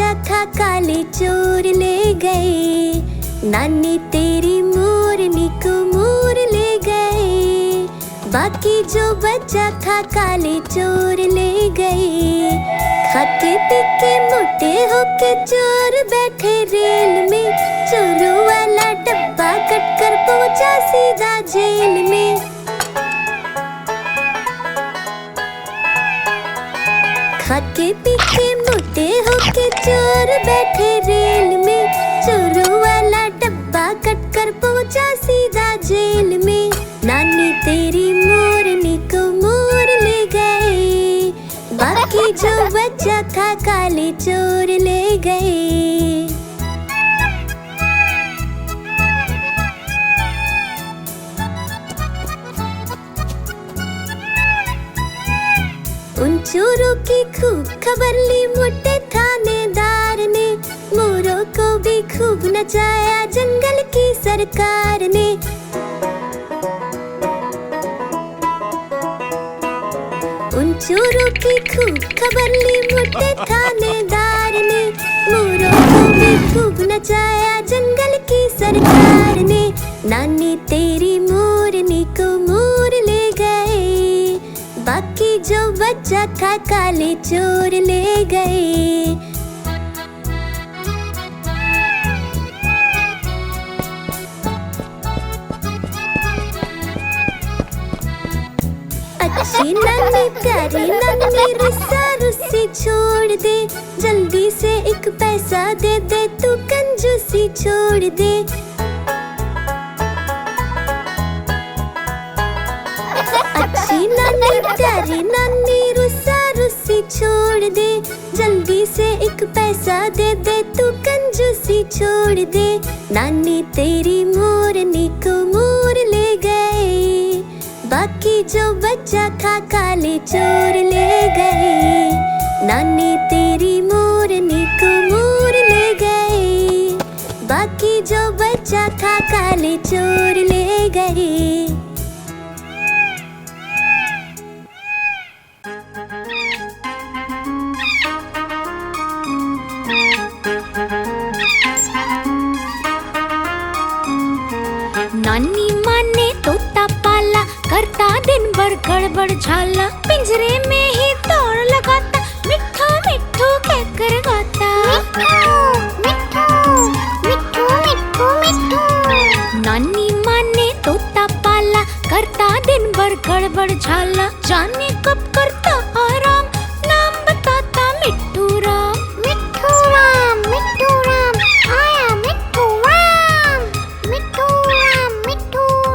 बच्चा था काले चोर ले गए, नानी तेरी मोरनी को मोर ले गए। बाकी जो बच्चा था काले चोर ले गए। खाते पी के मोटे होके चोर बैठे रेल में, चोरों वाला डब्बा कट कर पहुंचा सीधा जेल में। खाके पी के मोटे होके चोर बैठे रेल में, चोरों वाला डब्बा कट कर पहुंचा सीधा जेल में। नानी तेरी मोरनी को मोर ले गए, बाकी जो बच्चा था काले चोर ले गए। उन चोरों की खूब खबर ली मोटे थानेदार ने, मोरों को भी खूब नचाया जंगल की सरकार ने। उन चोरों की खूब खबर ली मोटे थानेदार ने, मोरों को भी खूब नचाया जंगल की सरकार ने। नानी तेरी मोरनी को मोर ले गए, बाकी जो बच्चा था काले चोर ले गए। अच्छी नानी प्यारी नानी रुस्सा रुस्सी छोड़ दे, जल्दी से एक पैसा दे दे तू कंजूसी छोड़ दे। अच्छी नानी प्यारी नानी रुस्सा रुस्सी छोड़ दे, जल्दी से एक पैसा दे दे तू कंजूसी छोड़ दे। नानी तेरी मोरनी को मोर ले गए, बाकी जो बच्चा था काले चोर ले गए। नानी तेरी मोरनी को मोर ले गए, बाकी जो बच्चा था काले चोर ले गए। नानी माँ ने तोता पाला, करता दिन भर गड़बड़ झाला, पिंजरे में ही दौड़ लगाता, मिट्ठू मिट्ठू कहकर गाता। मिट्ठू मिट्ठू मिट्ठू मिट्ठू। नानी माँ ने तोता पाला, करता दिन भर गड़बड़ झाला, जाने कब करता आराम, नाम बताता मिट्ठू राम। मिट्ठू राम आया मिट्ठू राम, मिट्ठू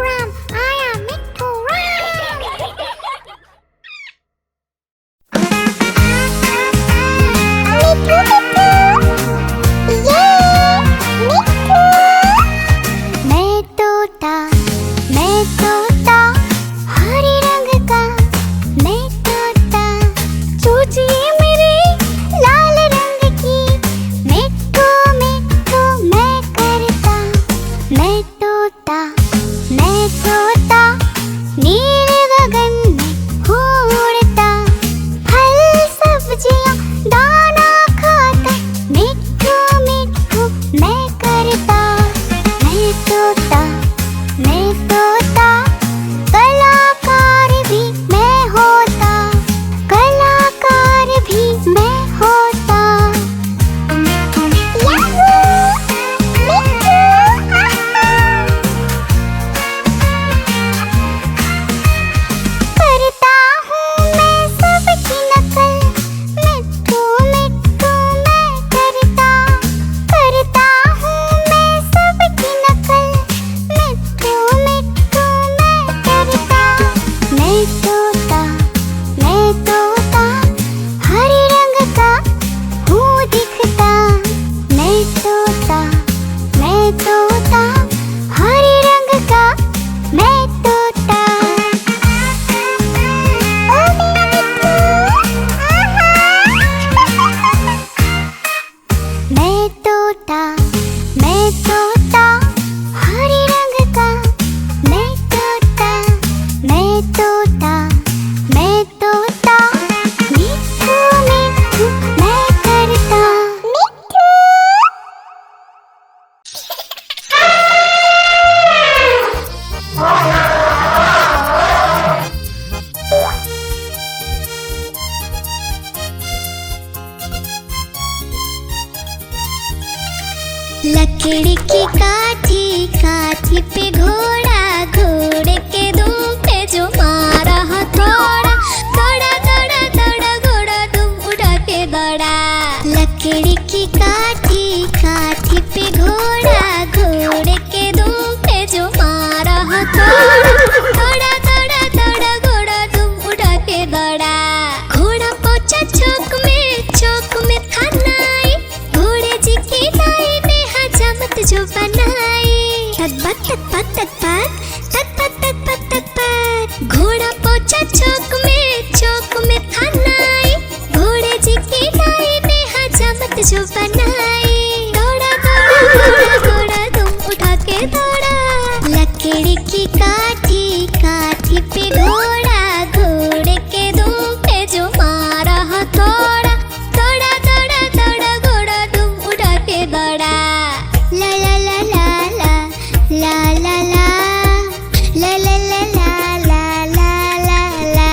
राम आया मिट्ठू राम। मैं तोता हरे रंग का, मैं तोता चूचिए मेरे लाल रंग की, मिट्ठू मिट्ठू मैं करता। मैं तोता नीले गगन में उड़ता, फल सब्जियां दाना खाता, मिट्ठू मिट्ठू मैं करता। मैं तोता कलाकार भी मैं होता, कलाकार भी मैं होता। करता हूँ मैं सबकी नकल, मिट्ठू मिट्ठू मैं करता। करता हूँ मैं सबकी नकल, मिट्ठू मिट्ठू मैं करता। मैं तोता हरे रंग का हूँ दिखता। मैं तोता हरे रंग का मैं तोता। ओ मेरा मिट्ठू, मैं तोता हरे रंग का, मैं तोता मिट्ठू मिट्ठू मैं करता। लकड़ी की काठी, काठी पे घोड़ा, घोड़े के दुम पे जो मारा हथौड़ा, दौड़ा दौड़ा दौड़ा घोड़ा दुम उठा के दौड़ा। लकड़ी की काठी, काठी पे घोड़ा, घोड़े के दुम पे जो मारा हथौड़ा, दौड़ा दौड़ा दौड़ा घोड़ा दुम उठा के दौड़ा। घोड़ा पहुंचा चौक में था नाई, घोड़े जी की नाई ने हजामत जो बनाई। तकबक तकबक तकबक तकबक तकबक तकबक। घोड़ा पहुंचा चौक में था नाई, घोड़े जी की नाई ने हजामत जो बनाई। दौड़ा दौड़ा दौड़ा घोड़ा तुम उठा के दौड़ा। लकड़ी की काठी, काठी पे घोड़ा, घोड़े के दुम पे जो मारा हथौड़ा, दौड़ा दौड़ा दौड़ा घोड़ा तुम उठा के दौड़ा। ला ला ला ला ला ला ला ला ला ला ला ला ला ला ला।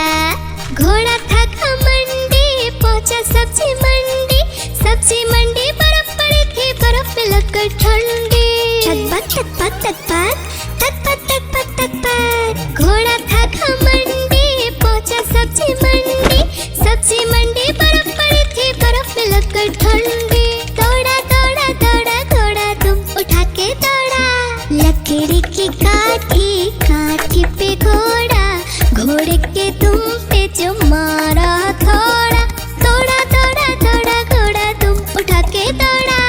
घोड़ा था घमंडी, पहुंचा सब्जी मंडी, सब्जी मंडी बर्फ पड़ी थी, बर्फ में लगकर ठंडी। तकबक तकबक तकबक तकबक तकबक तकबक। घोड़ा था घमंडी, पहुंचा सब्जी मंडी, सब्जी मंडी बर्फ पड़ी थी, बर्फ में लगकर ठंडी। दौड़ा दौड़ा दौड़ा घोड़ा तुम उठा के दौड़ा। लकड़ी की काठी, काठी पे घोड़ा, घोड़े के दुम पे जो मारा हथौड़ा, दौड़ा दौड़ा दौड़ा घोड़ा तुम उठा के दौड़ा।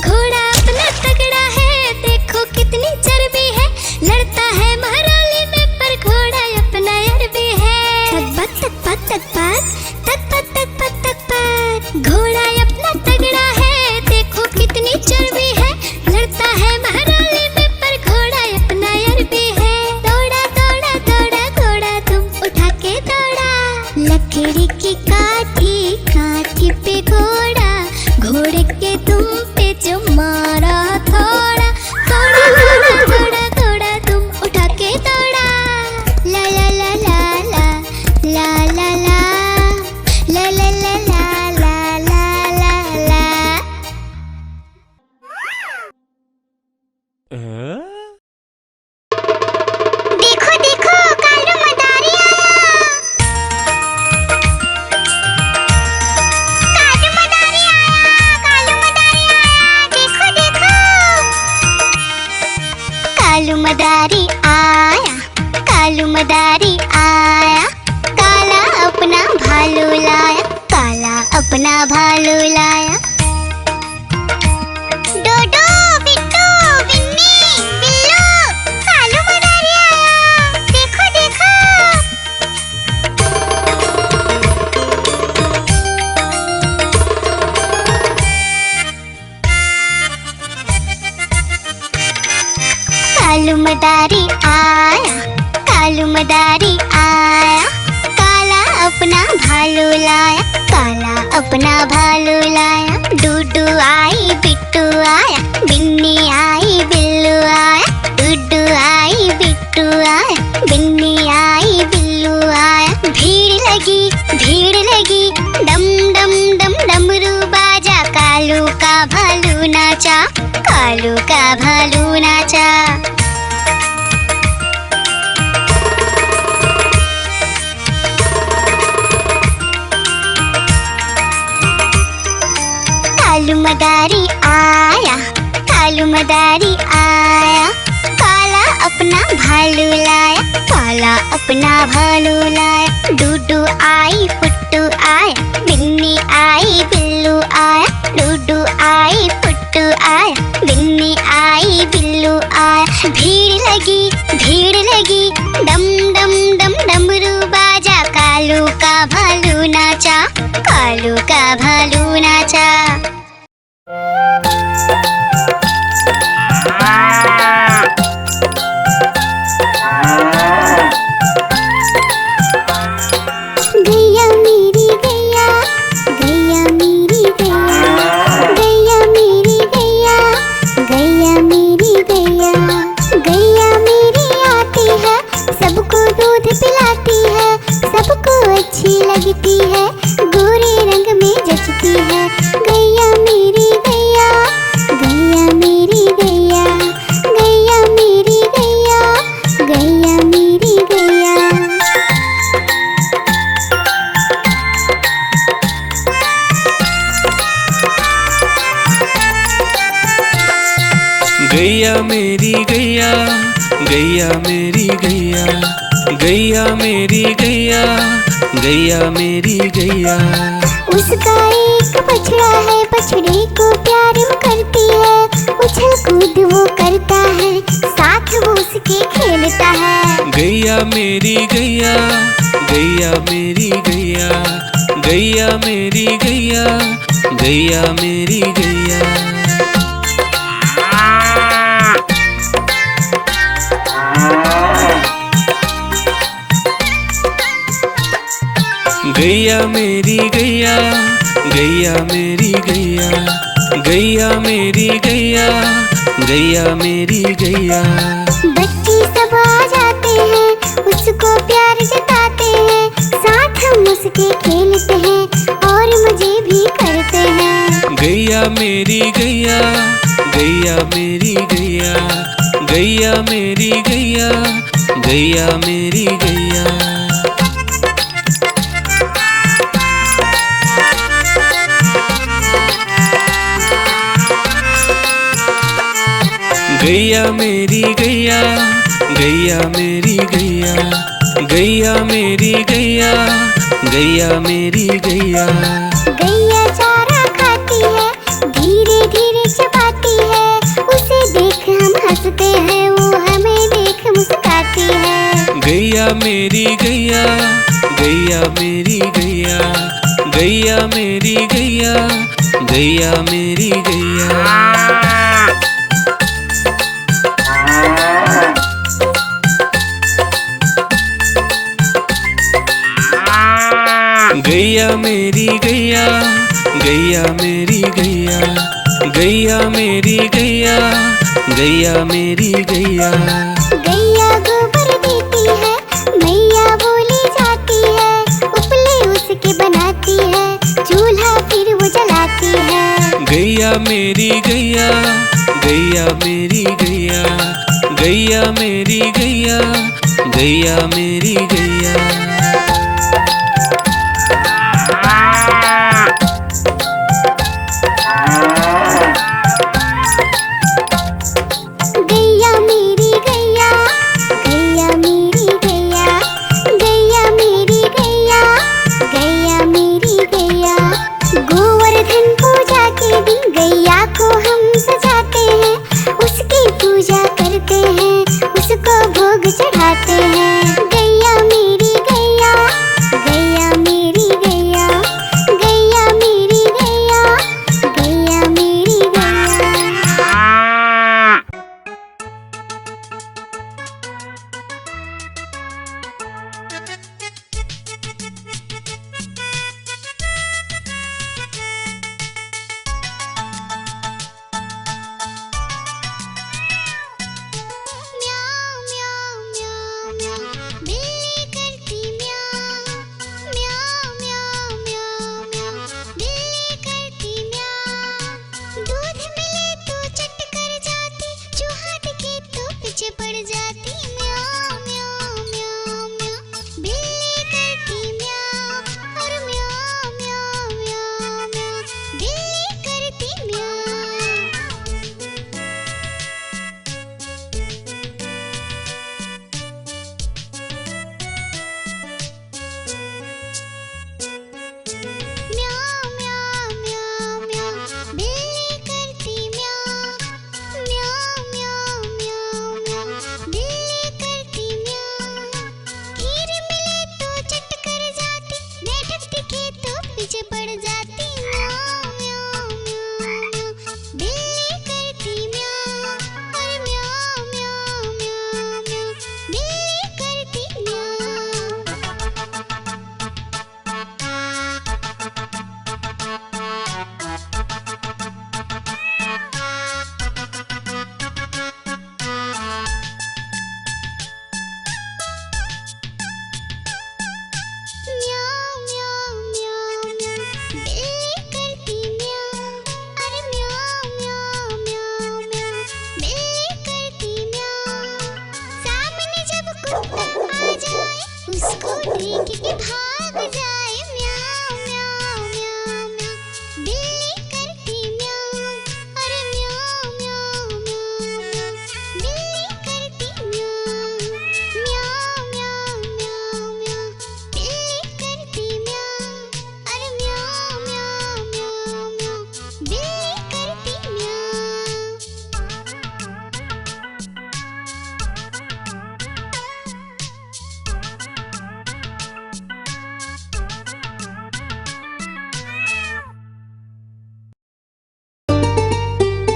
घोड़ा अपना तगड़ा है, देखो कितनी चर्बी है, लड़ता है महराली में पर घोड़ा अपना अरबी है। तकबक तकबक तकबक तकबक तकबक तकबक। घोड़ा अपना तगड़ा है, देखो कितनी चर्बी है, लड़ता है महराली में पर घोड़ा अपना अरबी है। दौड़ा दौड़ा दौड़ा घोड़ा तुम उठा के दौड़ा। लकड़ी की काठी, काठी पे घोड़ा, घोड़े के दुम पे जो मारा हथौड़ा, दौड़ा दौड़ा दौड़ा घोड़ा तुम उठा के दौड़ा। ला ला ला ला ला ला ला ला ला ला ला ला ला ला ला ला। देखो देखो कालू मदारी आया, कालू मदारी आया, कालू मदारी आया, देखो देखो। कालू मदारी आया, कालू मदारी आया, काला अपना भालू लाया, काला अपना भालू लाया। डोडो बिट्टू बिन्नी बिल्लू, कालू मदारी आया, देखो देखो। कालू मदारी आया, कालू मदारी आया, काला अपना भालू लाया, काला अपना भालू लाया। डूडू आई बिट्टू आया, बिन्नी आई बिल्लू आया, डूडू आई बिट्टू आया, बिन्नी आई बिल्लू आया। भीड़ लगी डम डम डम डमरू बाजा, कालू का भालू नाचा, कालू का भालू नाचा। कालू मदारी आया, कालू मदारी आया, काला अपना भालू लाया, काला अपना भालू लाया। डूडू आई फुट्टू आया, बिन्नी आई बिल्लू आया, डूडू आई फुट्टू आया, बिन्नी आई बिल्लू आया। भीड़ लगी डम डम डम डमरू बाजा, कालू का भालू नाचा, कालू का भालू नाचा। गैया मेरी गैया, गैया मेरी गैया, गैया मेरी गैया, गैया मेरी गैया। गैया मेरी आती है, सबको दूध पिलाती है, सबको अच्छी लगती है, गोरे रंग में बजती है। गैया मेरी गैया, गैया मेरी गैया, गैया मेरी गैया, गैया मेरी गैया। गैया मेरी गैया, गैया मेरी गैया, गैया मेरी गैया, गैया मेरी गैया। उसका एक बछड़ा है, बछड़े को प्यार वो करती है। उछल कूद वो करता है, साथ वो उसके खेलता है। गैया मेरी गैया, गैया मेरी गैया, गैया मेरी गैया, गैया मेरी गैया। गैया मेरी गैया, गैया मेरी गैया, गैया मेरी गैया, गैया मेरी गैया। बच्चे सब आ जाते हैं, उसको प्यार जताते हैं। साथ हम उसके खेलते हैं और मजे भी करते हैं। गैया मेरी गैया, गैया मेरी गैया, गैया मेरी गैया, गैया मेरी गैया। गैया मेरी गैया, गैया मेरी गैया, गैया मेरी गैया, गैया मेरी गैया। गैया चारा खाती है, धीरे धीरे चबाती है। उसे देख हम हंसते हैं, वो हमें देख मुस्काती है। गैया मेरी गैया, गैया मेरी गैया, गैया मेरी गैया, गैया मेरी गैया। गैया मेरी गैया, गैया मेरी गैया, गैया मेरी गैया, गैया मेरी गैया। गैया गोबर देती है, मैया बोली जाती है। उपले उसके बनाती है, चूल्हा फिर वो जलाती है। गैया मेरी गैया, गैया मेरी गैया, गैया मेरी गैया, गैया मेरी गैया। गैया मेरी गैया, गैया मेरी गैया, गैया मेरी गैया, गैया मेरी गैया। गोवर्धन पूजा के दिन गैया को हम सजाते हैं। उसकी पूजा करते हैं, उसको भोग चढ़ाते हैं। गैया मेरी गैया, गैया मेरी गैया, गैया मेरी गैया, गैया मेरी गैया।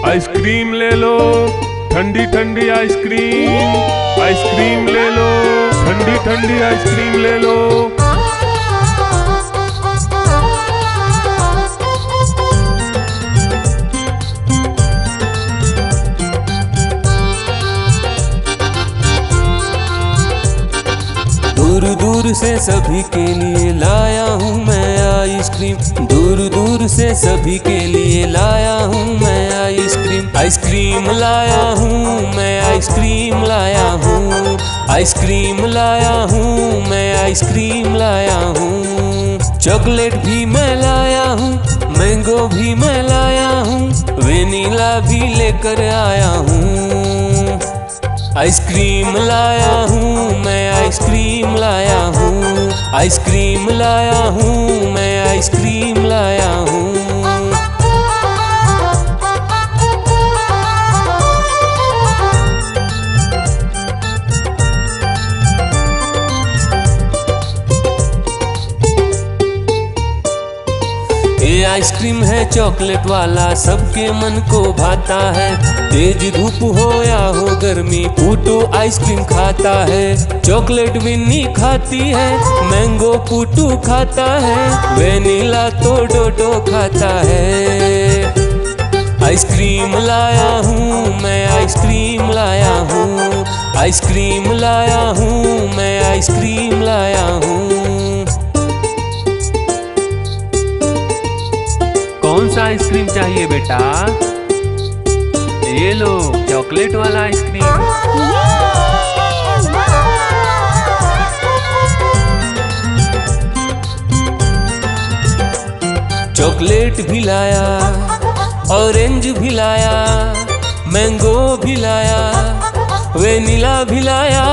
आइसक्रीम ले लो, ठंडी ठंडी आइसक्रीम। आइसक्रीम ले लो, ठंडी ठंडी आइसक्रीम ले लो। दूर दूर से सभी के लिए लाया हूँ मैं आइसक्रीम। दूर दूर से सभी के लिए लाया हूँ मैं आइसक्रीम। आइसक्रीम लाया हूँ मैं, आइसक्रीम लाया हूँ। आइसक्रीम लाया हूँ मैं, आइसक्रीम लाया हूँ। चॉकलेट भी मैं लाया हूँ, मैंगो भी मैं लाया हूँ, वेनिला भी लेकर आया हूँ। आइसक्रीम लाया हूँ मैं, आइसक्रीम लाया हूँ। आइसक्रीम लाया हूँ मैं, आइसक्रीम लाया हूँ। ये आइसक्रीम है चॉकलेट वाला, सबके मन को भाता है। तेज धूप हो या हो गर्मी, पूटू आइसक्रीम खाता है। चॉकलेट विन्नी खाती है, मैंगो पूटू खाता है, वेनिला तो डोडो खाता है। आइसक्रीम लाया हूँ मैं, आइसक्रीम लाया हूँ। आइसक्रीम लाया हूँ मैं, आइसक्रीम लाया हूँ। कौन सा आइसक्रीम चाहिए बेटा? ये लो चॉकलेट वाला आइसक्रीम। चॉकलेट भी लाया, ऑरेंज भी लाया, मैंगो भी लाया, वेनिला भी लाया।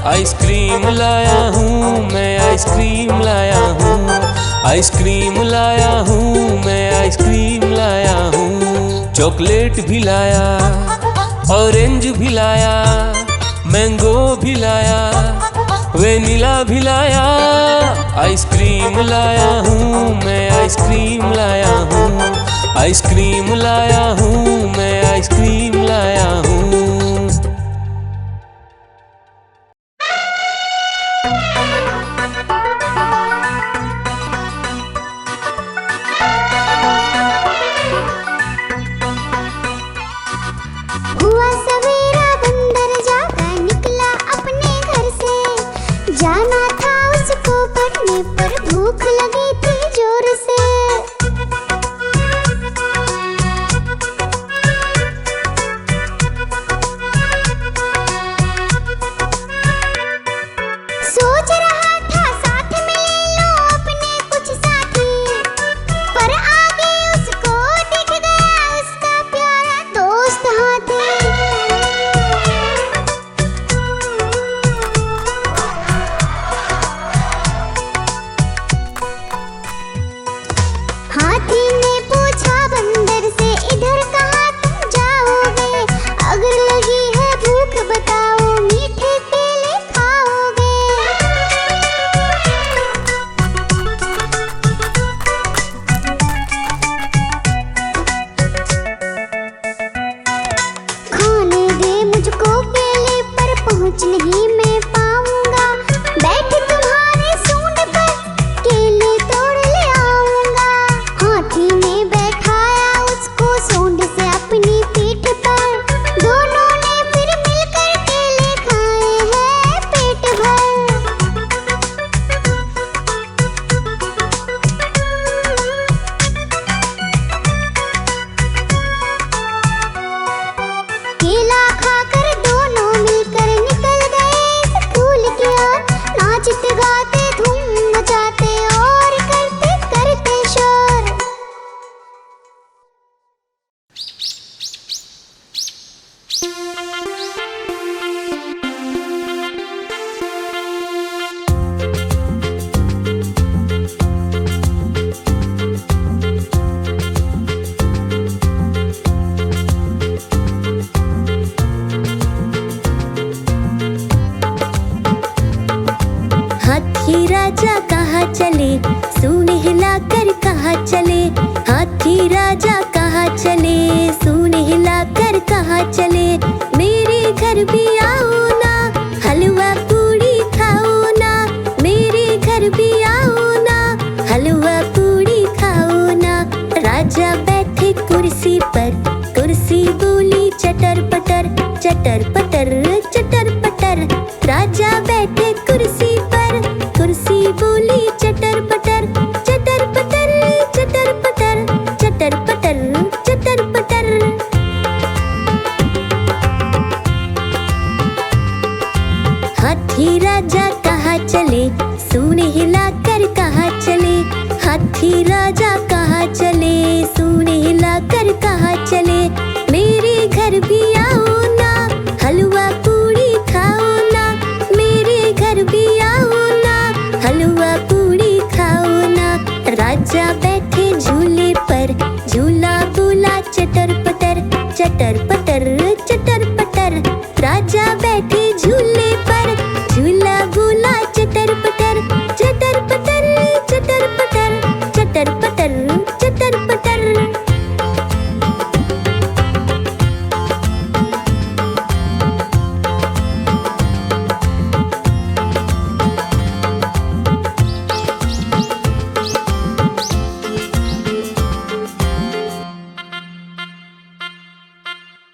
आइसक्रीम लाया हूँ मैं, आइसक्रीम लाया हूँ। आइसक्रीम लाया हूँ मैं, आइसक्रीम लाया हूँ। चॉकलेट भी लाया, ऑरेंज भी लाया, मैंगो भी लाया, वेनिला भी लाया। आइसक्रीम लाया हूँ मैं, आइसक्रीम लाया हूँ। आइसक्रीम लाया हूँ मैं, आइसक्रीम लाया हूँ। हुआ सवेरा बंदर जागा निकला अपने घर से। जाना था उसको पढ़ने पर भूख लगी थी जोर से। सोच रहा था साथ में ले लो अपने कुछ साथी, पर आगे उसको दिख गया उसका प्यारा दोस्त हाथी। हाथी ने पूछा बंदर से, इधर कहाँ तुम जाओगे? अगर लगी है भूख बताओ, मीठे केले खाओगे? खाने दे मुझको केले, पर पहुँच नहीं मैं पाऊंगा। बैठ तुम्हारे सूंड पर, केले तोड़ ले आऊंगा। हाथी ने बैठाया उसको सूंड से अपनी पीठ पर। दोनों ने फिर मिलकर केले खाए हैं पेट भर। केला खाकर दोनों मिलकर निकल गए स्कूल की ओर। नाचते गाते धूम मचाते और करते करते शोर। हाथी राजा कहाँ चले, सूंड हिलाकर कहाँ चले। हाथी राजा कहाँ कहाँ चले, सूंड हिलाकर कहाँ चले, मेरे घर भी आओ ना, हलवा पूड़ी खाओ ना, मेरे घर भी आओ ना, हलवा पूड़ी खाओ ना। राजा बैठे कुर्सी पर, कुर्सी बोली चटर पटर, चटर पटर चटर पटर। राजा बैठे कुर्सी पर, कुर्सी बोली चटर पटर, चटर पटर चटर पटर, चटर पटर चटर पटर। हाथी राजा कहाँ चले, सूंड हिलाकर कहाँ चले, हाथी राजा कहाँ चले, सूंड हिलाकर कहाँ चले, मेरे घर भी आओ ना, हलवा पूड़ी खाओ ना, मेरे घर भी आओ ना, हलवा पूड़ी खाओ ना। राजा बैठे झूले पर, झूला बोला चटर पटर, चटर पटर चटर पटर। राजा बैठे झूले